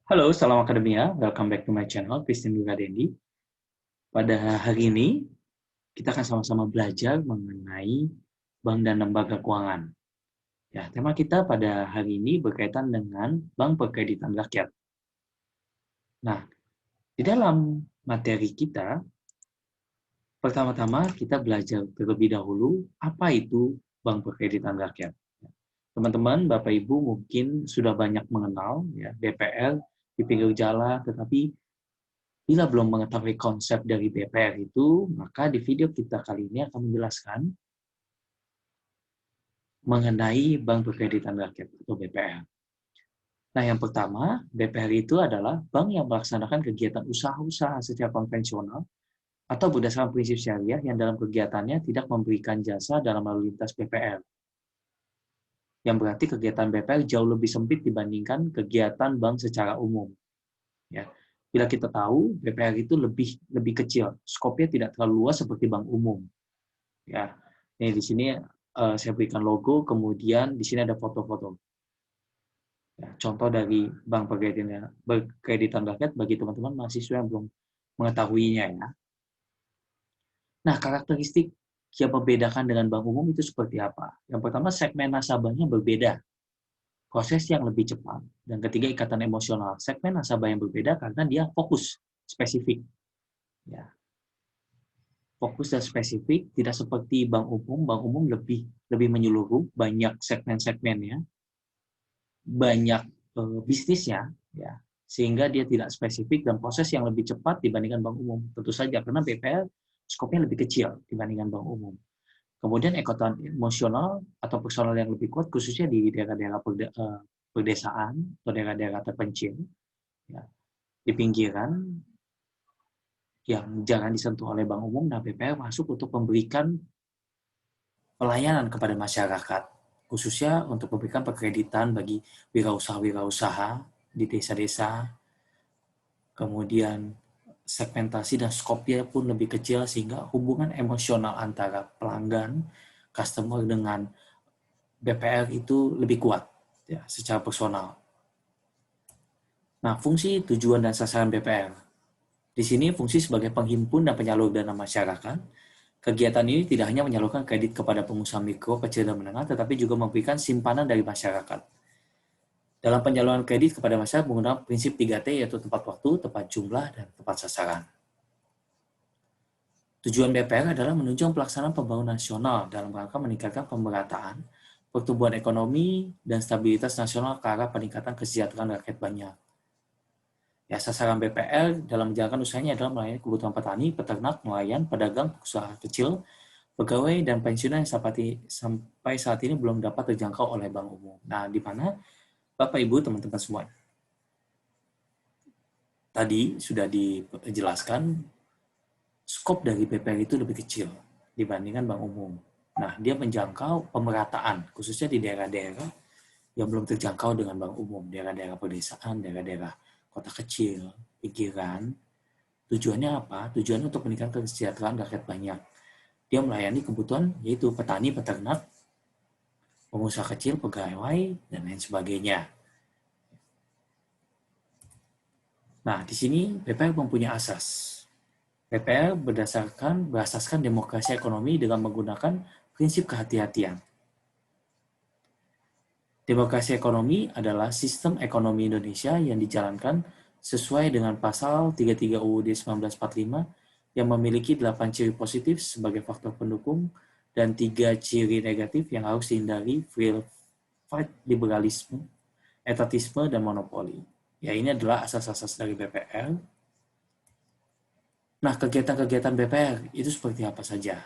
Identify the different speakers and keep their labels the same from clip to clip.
Speaker 1: Halo, salam akademia. Welcome back to my channel, Christian Dura Dendi. Pada hari ini, kita akan sama-sama belajar mengenai bank dan lembaga keuangan. Ya, tema kita pada hari ini berkaitan dengan Bank Perkreditan Rakyat. Nah, di dalam materi kita, pertama-tama kita belajar terlebih dahulu apa itu Bank Perkreditan Rakyat. Teman-teman, Bapak Ibu mungkin sudah banyak mengenal ya BPR di pinggir jalan, tetapi bila belum mengetahui konsep dari BPR itu, maka di video kita kali ini akan menjelaskan mengenai Bank Perkreditan Rakyat atau BPR. Nah, yang pertama, BPR itu adalah bank yang melaksanakan kegiatan usaha-usaha secara konvensional atau berdasarkan prinsip syariah yang dalam kegiatannya tidak memberikan jasa dalam lalu lintas BPR. Yang berarti kegiatan BPR jauh lebih sempit dibandingkan kegiatan bank secara umum. Ya. Bila kita tahu, BPR itu lebih kecil, skopnya tidak terlalu luas seperti bank umum. Ya, ini di sini saya berikan logo, kemudian di sini ada foto-foto. Ya, contoh dari Bank Perkreditan Rakyat bagi teman-teman mahasiswa yang belum mengetahuinya ya. Nah, karakteristik yang membedakan dengan bank umum itu seperti apa? Yang pertama, segmen nasabahnya berbeda, proses yang lebih cepat, dan ketiga ikatan emosional. Segmen nasabah yang berbeda karena dia fokus, spesifik. Ya, fokus dan spesifik, tidak seperti bank umum. Bank umum lebih menyeluruh, banyak segmen-segmennya, banyak bisnisnya, ya, sehingga dia tidak spesifik dan proses yang lebih cepat dibandingkan bank umum. Tentu saja karena BPR skopnya lebih kecil dibandingkan bank umum. Kemudian ekonomi emosional atau personal yang lebih kuat khususnya di daerah-daerah perdesaan atau daerah-daerah terpencil, ya, di pinggiran yang jangan disentuh oleh bank umum. Nah, BPR masuk untuk memberikan pelayanan kepada masyarakat, khususnya untuk memberikan perkreditan bagi wirausaha-wirausaha di desa-desa, kemudian segmentasi dan skopnya pun lebih kecil sehingga hubungan emosional antara pelanggan, customer dengan BPR itu lebih kuat ya, secara personal. Nah, fungsi, tujuan, dan sasaran BPR. Di sini fungsi sebagai penghimpun dan penyalur dana masyarakat. Kegiatan ini tidak hanya menyalurkan kredit kepada pengusaha mikro, kecil, dan menengah, tetapi juga memberikan simpanan dari masyarakat. Dalam penyaluran kredit kepada masyarakat menggunakan prinsip 3T, yaitu tepat waktu, tepat jumlah, dan tepat sasaran. Tujuan BPR adalah menunjang pelaksanaan pembangunan nasional dalam rangka meningkatkan pemerataan, pertumbuhan ekonomi, dan stabilitas nasional ke arah peningkatan kesejahteraan rakyat banyak. Ya, sasaran BPR dalam menjalankan usahanya adalah melayani kebutuhan petani, peternak, nelayan, pedagang, usaha kecil, pegawai, dan pensiunan yang sampai saat ini belum dapat terjangkau oleh bank umum. Nah, di mana Bapak, Ibu, teman-teman semua, tadi sudah dijelaskan, skop dari BPR itu lebih kecil dibandingkan bank umum. Nah, dia menjangkau pemerataan, khususnya di daerah-daerah yang belum terjangkau dengan bank umum, daerah-daerah pedesaan, daerah-daerah kota kecil, pinggiran. Tujuannya apa? Tujuannya untuk meningkatkan kesejahteraan rakyat banyak. Dia melayani kebutuhan yaitu petani, peternak, pengusaha kecil, pegawai, dan lain sebagainya. Nah, di sini BPR mempunyai asas. BPR berasaskan demokrasi ekonomi dengan menggunakan prinsip kehati-hatian. Demokrasi ekonomi adalah sistem ekonomi Indonesia yang dijalankan sesuai dengan pasal 33 UUD 1945 yang memiliki 8 ciri positif sebagai faktor pendukung dan 3 ciri negatif yang harus dihindari: free fight, liberalisme, etatisme, dan monopoli. Ya, ini adalah asas-asas dari BPR. Nah, kegiatan-kegiatan BPR itu seperti apa saja?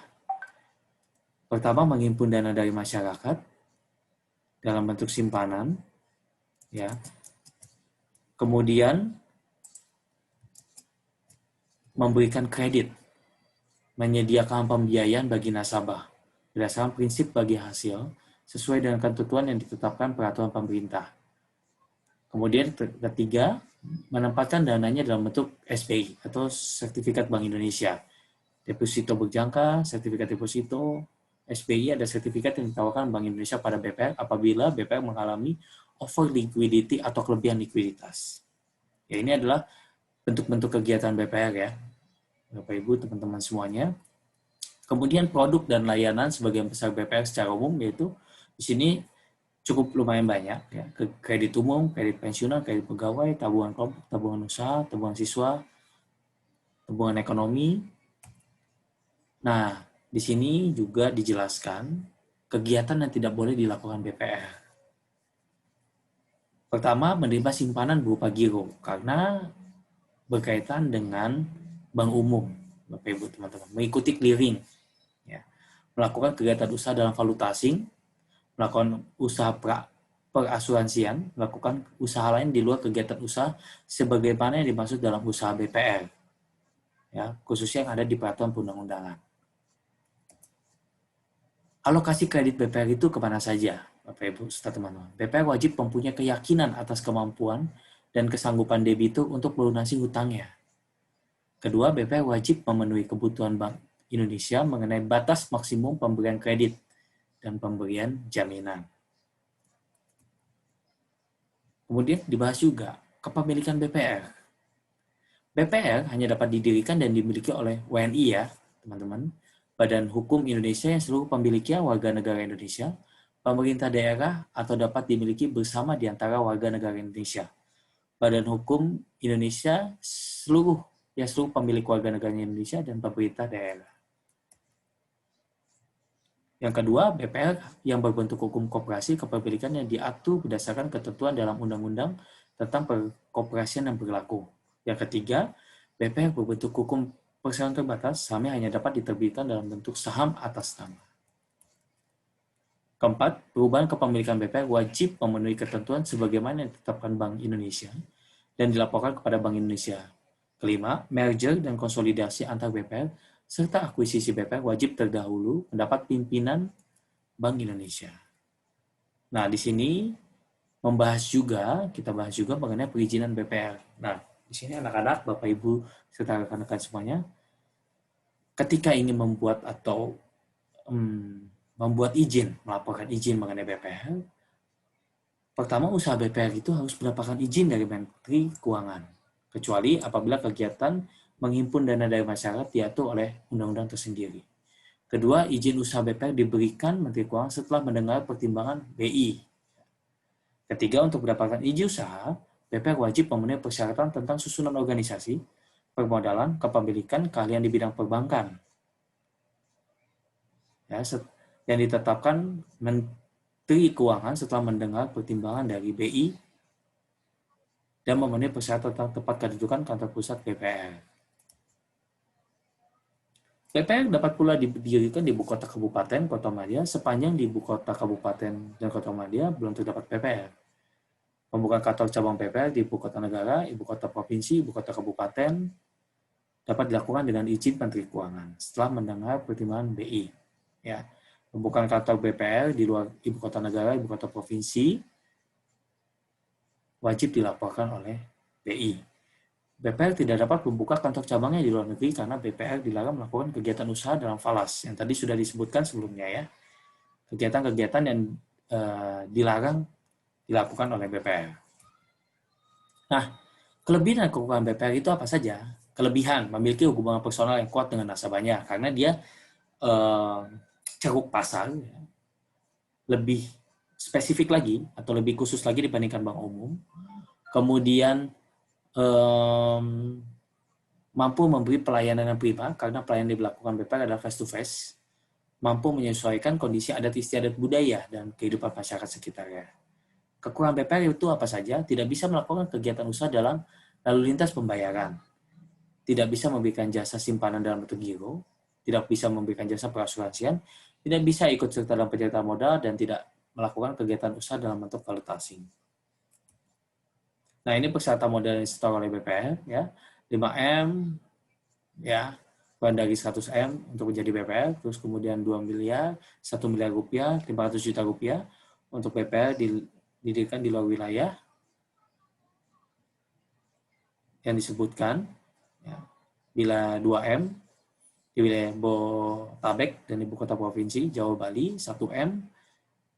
Speaker 1: Pertama, menghimpun dana dari masyarakat dalam bentuk simpanan, ya. Kemudian memberikan kredit, menyediakan pembiayaan bagi nasabah berdasarkan prinsip bagi hasil sesuai dengan ketentuan yang ditetapkan peraturan pemerintah. Kemudian ketiga, menempatkan dananya dalam bentuk SBI atau Sertifikat Bank Indonesia. Deposito berjangka, sertifikat deposito, SBI ada sertifikat yang ditawarkan Bank Indonesia pada BPR apabila BPR mengalami over liquidity atau kelebihan likuiditas. Ya, ini adalah bentuk-bentuk kegiatan BPR ya, Bapak Ibu, teman-teman semuanya. Kemudian produk dan layanan sebagian besar BPR secara umum, yaitu di sini cukup lumayan banyak ya, kredit umum, kredit pensiunan, kredit pegawai, tabungan kelompok, tabungan usaha, tabungan siswa, tabungan ekonomi. Nah, di sini juga dijelaskan kegiatan yang tidak boleh dilakukan BPR. Pertama, menerima simpanan berupa giro karena berkaitan dengan bank umum, Bapak Ibu teman-teman, mengikuti clearing, ya, melakukan kegiatan usaha dalam valuta asing, melakukan usaha perasuransian, melakukan usaha lain di luar kegiatan usaha sebagaimana yang dimaksud dalam usaha BPR, ya, khususnya yang ada di peraturan perundang-undangan. Alokasi kredit BPR itu kemana saja, Bapak Ibu serta teman-teman? BPR wajib mempunyai keyakinan atas kemampuan dan kesanggupan debitur untuk melunasi hutangnya. Kedua, BPR wajib memenuhi kebutuhan Bank Indonesia mengenai batas maksimum pemberian kredit dan pemberian jaminan. Kemudian dibahas juga kepemilikan BPR. BPR hanya dapat didirikan dan dimiliki oleh WNI ya, teman-teman. Badan Hukum Indonesia yang seluruh pemiliknya warga negara Indonesia, pemerintah daerah, atau dapat dimiliki bersama di antara warga negara Indonesia. Badan Hukum Indonesia seluruh pemilik warga negara Indonesia dan pemerintah daerah. Yang kedua, BPR yang berbentuk hukum koperasi kepemilikannya diatur berdasarkan ketentuan dalam undang-undang tentang perkoperasian yang berlaku. Yang ketiga, BPR berbentuk hukum perseroan terbatas, sahamnya hanya dapat diterbitkan dalam bentuk saham atas nama. Keempat, perubahan kepemilikan BPR wajib memenuhi ketentuan sebagaimana yang ditetapkan Bank Indonesia dan dilaporkan kepada Bank Indonesia. Kelima, merger dan konsolidasi antar BPR serta akuisisi BPR wajib terdahulu mendapat pimpinan Bank Indonesia. Nah, di sini kita bahas juga mengenai perizinan BPR. Nah, di sini anak-anak, Bapak Ibu serta rekan-rekan semuanya, ketika ingin membuat atau melaporkan izin mengenai BPR, pertama usaha BPR itu harus mendapatkan izin dari Menteri Keuangan, kecuali apabila kegiatan menghimpun dana dari masyarakat diatur oleh undang-undang tersendiri. Kedua, izin usaha BPR diberikan Menteri Keuangan setelah mendengar pertimbangan BI. Ketiga, untuk mendapatkan izin usaha, BPR wajib memenuhi persyaratan tentang susunan organisasi, permodalan, kepemilikan, keahlian di bidang perbankan, ya, yang ditetapkan Menteri Keuangan setelah mendengar pertimbangan dari BI dan memenuhi persyaratan tentang tempat kedudukan kantor pusat BPR. BPR dapat pula didirikan di ibu kota kabupaten, kota madya, sepanjang di ibu kota kabupaten dan kota madya belum terdapat BPR. Pembukaan kantor cabang BPR di ibu kota negara, ibu kota provinsi, ibu kota kabupaten dapat dilakukan dengan izin Menteri Keuangan setelah mendengar pertimbangan BI. Ya, pembukaan kantor BPR di luar ibu kota negara, ibu kota provinsi wajib dilaporkan oleh BI. BPR tidak dapat membuka kantor cabangnya di luar negeri karena BPR dilarang melakukan kegiatan usaha dalam falas, yang tadi sudah disebutkan sebelumnya ya. Kegiatan-kegiatan yang dilarang dilakukan oleh BPR. Nah, kelebihan dan kekurangan BPR itu apa saja? Kelebihan, memiliki hubungan personal yang kuat dengan nasabahnya karena dia ceruk pasar, ya, lebih spesifik lagi atau lebih khusus lagi dibandingkan bank umum. Kemudian mampu memberi pelayanan yang prima karena pelayanan yang dilakukan BPR adalah face to face, mampu menyesuaikan kondisi adat istiadat budaya dan kehidupan masyarakat sekitarnya. Kekurangan BPR itu apa saja? Tidak bisa melakukan kegiatan usaha dalam lalu lintas pembayaran, tidak bisa memberikan jasa simpanan dalam bentuk giro, tidak bisa memberikan jasa perasuransian, tidak bisa ikut serta dalam penyertaan modal, dan tidak melakukan kegiatan usaha dalam bentuk valuta asing. Nah, ini persyaratan modal yang disetor oleh BPR, ya. 5M, ya, kurang dari 100M untuk menjadi BPR, terus kemudian 2 miliar, 1 miliar rupiah, 500 juta rupiah untuk BPR didirikan di luar wilayah yang disebutkan, ya. Bila 2M di wilayah Botabek dan ibu kota provinsi Jawa Bali, 1M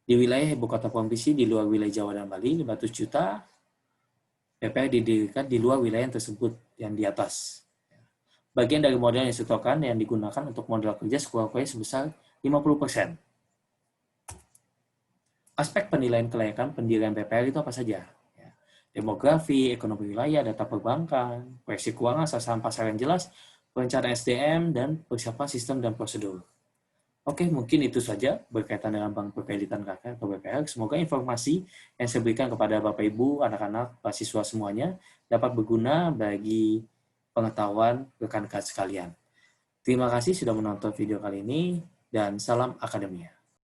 Speaker 1: di wilayah ibu kota provinsi di luar wilayah Jawa dan Bali, 500 juta BPR didirikan di luar wilayah tersebut yang di atas. Bagian dari modal yang disetorkan yang digunakan untuk modal kerja sekurang-kurangnya sebesar 50%. Aspek penilaian kelayakan pendirian BPR itu apa saja? Demografi, ekonomi wilayah, data perbankan, proyeksi keuangan, sasaran pasar yang jelas, perencanaan SDM, dan persiapan sistem dan prosedur. Oke, mungkin itu saja berkaitan dengan Bank Perkreditan Rakyat atau BPR. Semoga informasi yang saya berikan kepada Bapak Ibu, anak-anak, mahasiswa semuanya dapat berguna bagi pengetahuan rekan-rekan sekalian. Terima kasih sudah menonton video kali ini dan salam akademia.